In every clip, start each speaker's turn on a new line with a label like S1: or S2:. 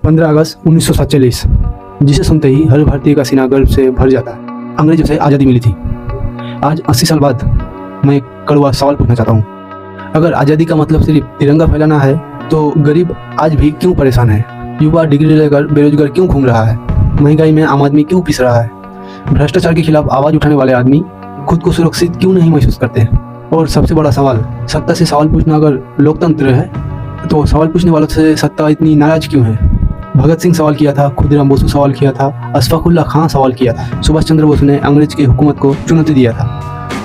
S1: 15 अगस्त 1947, जिसे सुनते ही हर भारतीय का सीना गर्व से भर जाता है। अंग्रेजों से आज़ादी मिली थी। आज 80 साल बाद मैं एक कड़वा सवाल पूछना चाहता हूँ। अगर आज़ादी का मतलब सिर्फ तिरंगा फैलाना है तो गरीब आज भी क्यों परेशान है? युवा डिग्री लेकर बेरोजगार क्यों घूम रहा है? महंगाई में आम आदमी क्यों पिस रहा है? भ्रष्टाचार के खिलाफ आवाज़ उठाने वाले आदमी खुद को सुरक्षित क्यों नहीं महसूस करते? और सबसे बड़ा सवाल, सत्ता से सवाल पूछना अगर लोकतंत्र है तो सवाल पूछने वालों से सत्ता इतनी नाराज क्यों है? भगत सिंह सवाल किया था, खुदीराम बोसु सवाल किया था, अशफाकुल्ला खां सवाल किया था, सुभाष चंद्र बोस ने अंग्रेज की हुकूमत को चुनौती दिया था।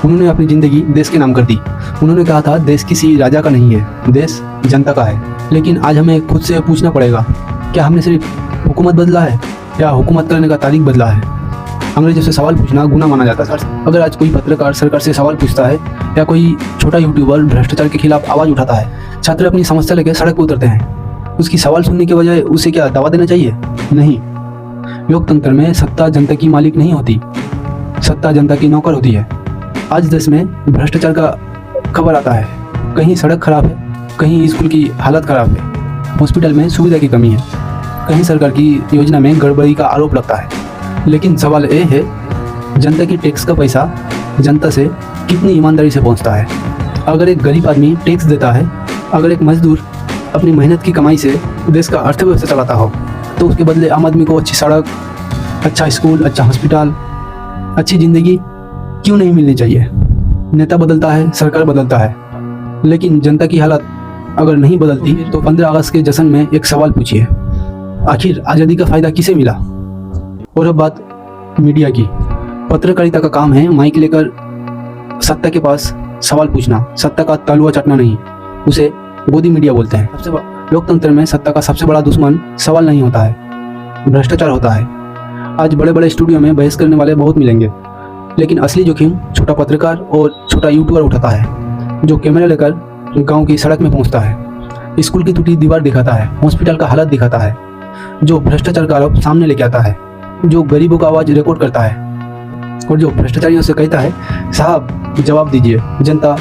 S1: उन्होंने अपनी ज़िंदगी देश के नाम कर दी। उन्होंने कहा था देश किसी राजा का नहीं है, देश जनता का है। लेकिन आज हमें खुद से पूछना पड़ेगा, क्या हमने सिर्फ हुकूमत बदला है या हुकूमत करने का तारीख बदला है? अंग्रेजों से सवाल पूछना गुनाह माना जाता था। अगर आज कोई पत्रकार सरकार से सवाल पूछता है या कोई छोटा यूट्यूबर भ्रष्टाचार के खिलाफ आवाज़ उठाता है, छात्र अपनी समस्या लेकर सड़क पर उतरते हैं, उसकी सवाल सुनने के बजाय उसे क्या दावा देना चाहिए? नहीं। लोकतंत्र में सत्ता जनता की मालिक नहीं होती, सत्ता जनता की नौकर होती है। आज देश में भ्रष्टाचार का खबर आता है, कहीं सड़क खराब है, कहीं स्कूल की हालत खराब है, हॉस्पिटल में सुविधा की कमी है, कहीं सरकार की योजना में गड़बड़ी का आरोप लगता है। लेकिन सवाल ये है, जनता की टैक्स का पैसा जनता से कितनी ईमानदारी से पहुंचता है? अगर एक गरीब आदमी टैक्स देता है, अगर एक मजदूर अपनी मेहनत की कमाई से देश का अर्थव्यवस्था चलाता हो, तो उसके बदले आम आदमी को अच्छी सड़क, अच्छा स्कूल, अच्छा हॉस्पिटल, अच्छी ज़िंदगी क्यों नहीं मिलनी चाहिए? नेता बदलता है, सरकार बदलता है, लेकिन जनता की हालत अगर नहीं बदलती तो 15 अगस्त के जश्न में एक सवाल पूछिए, आखिर आज़ादी का फ़ायदा किसे मिला? और अब बात मीडिया की। पत्रकारिता का काम है माइक लेकर सत्ता के पास सवाल पूछना, सत्ता का तलवा चाटना नहीं। उसे गोदी मीडिया बोलते हैं। लोकतंत्र में सत्ता का सबसे बड़ा दुश्मन सवाल नहीं होता है, भ्रष्टाचार होता है। आज बड़े बड़े स्टूडियो में बहस करने वाले बहुत मिलेंगे, लेकिन असली जोखिम छोटा पत्रकार और छोटा यूट्यूबर उठाता है, जो कैमरा लेकर गांव की सड़क में पहुंचता है, स्कूल की टूटी दीवार दिखाता है, हॉस्पिटल का हालत दिखाता है, जो भ्रष्टाचार का आरोप सामने लेके आता है, जो गरीबों का आवाज़ रिकॉर्ड करता है, और जो भ्रष्टाचारियों से कहता है साहब जवाब दीजिए, जनता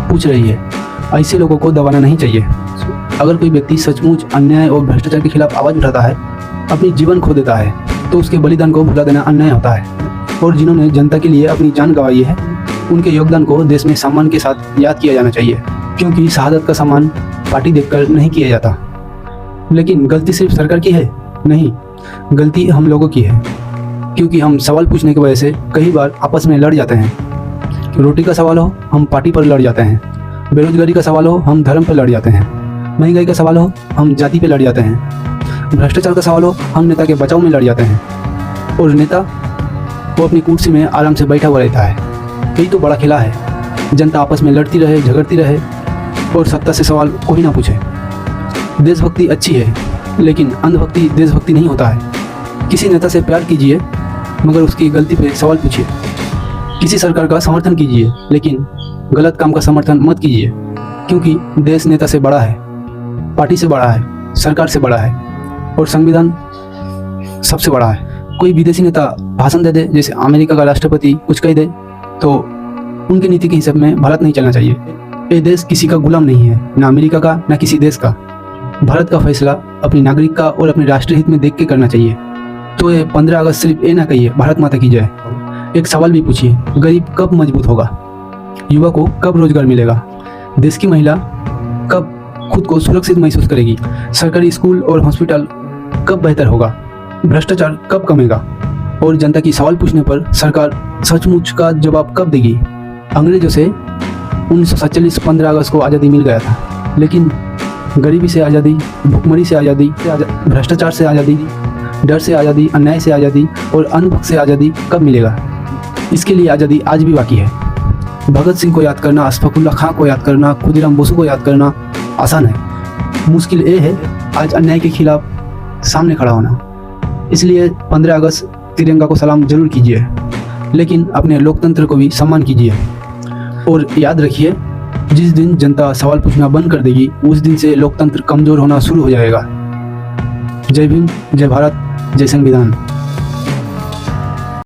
S1: पूछ रही है। ऐसे लोगों को दबाना नहीं चाहिए। अगर कोई व्यक्ति सचमुच अन्याय और भ्रष्टाचार के खिलाफ आवाज़ उठाता है, अपनी जीवन खो देता है, तो उसके बलिदान को भुला देना अन्याय होता है। और जिन्होंने जनता के लिए अपनी जान गंवाई है, उनके योगदान को देश में सम्मान के साथ याद किया जाना चाहिए, क्योंकि शहादत का सम्मान पार्टी देखकर नहीं किया जाता। लेकिन गलती सिर्फ सरकार की है? नहीं, गलती हम लोगों की है, क्योंकि हम सवाल पूछने की वजह से कई बार आपस में लड़ जाते हैं। रोटी का सवाल हो, हम पार्टी पर लड़ जाते हैं। बेरोजगारी का सवाल हो, हम धर्म पर लड़ जाते हैं। महंगाई का सवाल हो, हम जाति पे लड़ जाते हैं। भ्रष्टाचार का सवाल हो, हम नेता के बचाव में लड़ जाते हैं। और नेता वो अपनी कुर्सी में आराम से बैठा हुआ रहता है। यही तो बड़ा खेला है, जनता आपस में लड़ती रहे, झगड़ती रहे और सत्ता से सवाल कोई ना पूछे। देशभक्ति अच्छी है, लेकिन अंधभक्ति देशभक्ति नहीं होता है। किसी नेता से प्यार कीजिए, मगर उसकी गलती पे सवाल पूछिए। किसी सरकार का समर्थन कीजिए, लेकिन गलत काम का समर्थन मत कीजिए, क्योंकि देश नेता से बड़ा है, पार्टी से बड़ा है, सरकार से बड़ा है और संविधान सबसे बड़ा है। कोई विदेशी नेता भाषण दे दे, जैसे अमेरिका का राष्ट्रपति कुछ कह दे, तो उनकी नीति के हिसाब में भारत नहीं चलना चाहिए। ये देश किसी का गुलाम नहीं है, ना अमेरिका का, ना किसी देश का। भारत का फैसला अपने नागरिक का और अपने राष्ट्रीय हित में देख के करना चाहिए। तो ये 15 अगस्त सिर्फ ये ना कहिए भारत माता की जय। एक सवाल भी पूछिए, गरीब कब मजबूत होगा? युवा को कब रोजगार मिलेगा? देश की महिला कब खुद को सुरक्षित महसूस करेगी? सरकारी स्कूल और हॉस्पिटल कब बेहतर होगा? भ्रष्टाचार कब कमेगा? और जनता की सवाल पूछने पर सरकार सचमुच का जवाब कब देगी? अंग्रेजों से 1947 15 अगस्त को आज़ादी मिल गया था, लेकिन गरीबी से आज़ादी, भुखमरी से आज़ादी, भ्रष्टाचार से आज़ादी, डर से आज़ादी, अन्याय से आज़ादी और अनुभव से आज़ादी कब मिलेगा? इसके लिए आज़ादी आज भी बाकी है। भगत सिंह को याद करना, अशफाकुल्ला खां को याद करना, खुदीराम बोसु को याद करना आसान है, मुश्किल ये है आज अन्याय के खिलाफ सामने खड़ा होना। इसलिए 15 अगस्त तिरंगा को सलाम जरूर कीजिए, लेकिन अपने लोकतंत्र को भी सम्मान कीजिए। और याद रखिए, जिस दिन जनता सवाल पूछना बंद कर देगी, उस दिन से लोकतंत्र कमज़ोर होना शुरू हो जाएगा। जय भीम, जय भारत, जय संविधान।